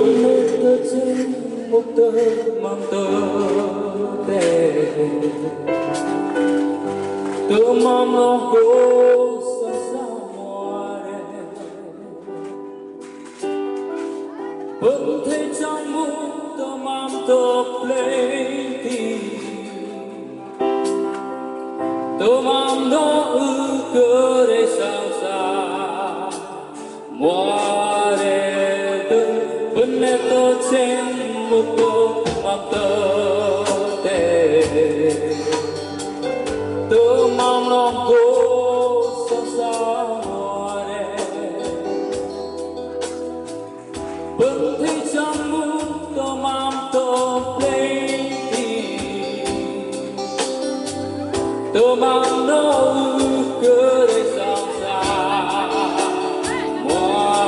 Bên tơ trên một tơ mang tơ tè tơ mang nó cố sa sa muore vẫn thấy trong mũ tơ mang tơ plenty tơ mang nó ư cơ để sang xa muore bên tơ trên một tơ mang tơ tè tơ mang nó cố sa sa muore vẫn thấy trong mũ tơ mang tơ plenty tơ mang nó ư cơ để sang xa muore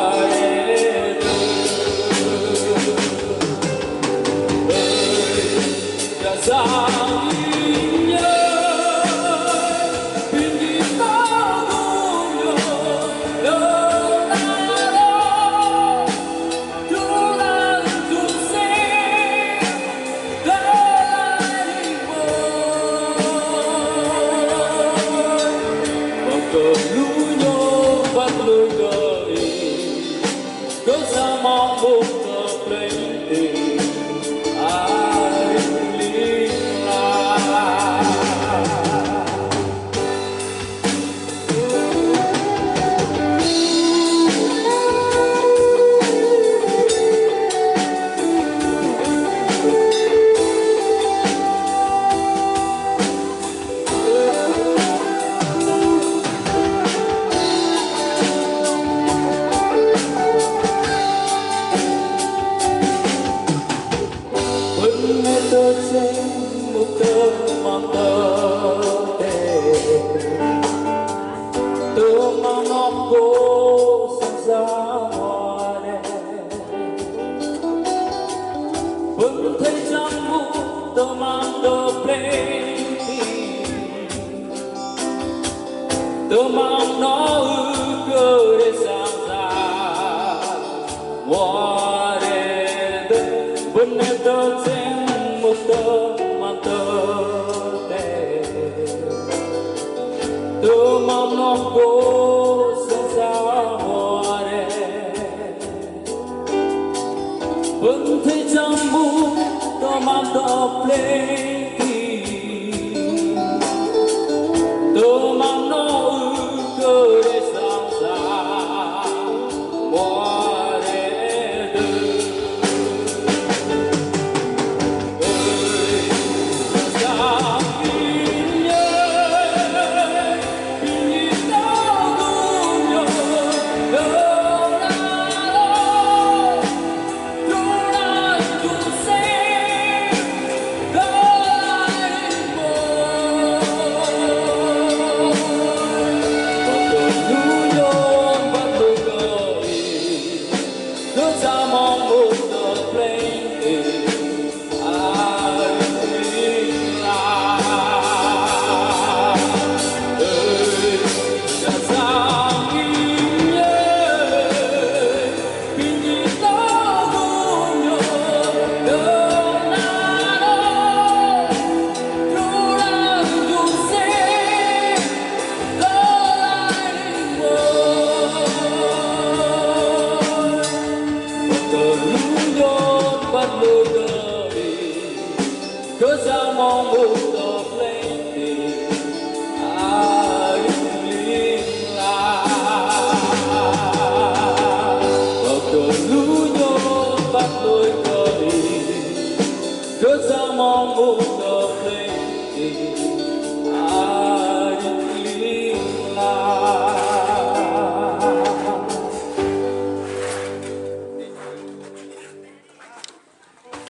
tơ trên một tơ mang tơ tè tơ mang nó cố sang xa muore vẫn thấy trong mũ tơ mang tơ plenty tơ mang nó ư cơ để sang xa muore vẫn tơ trên một tơ mang tơ tè tơ mang nó cố sang xa muore vẫn thấy trong mũ tơ mang tơ plenty tơ mang nó ư cơ để sang xa muore Cause I'm almost a plenty. I live life. Cause I'm almost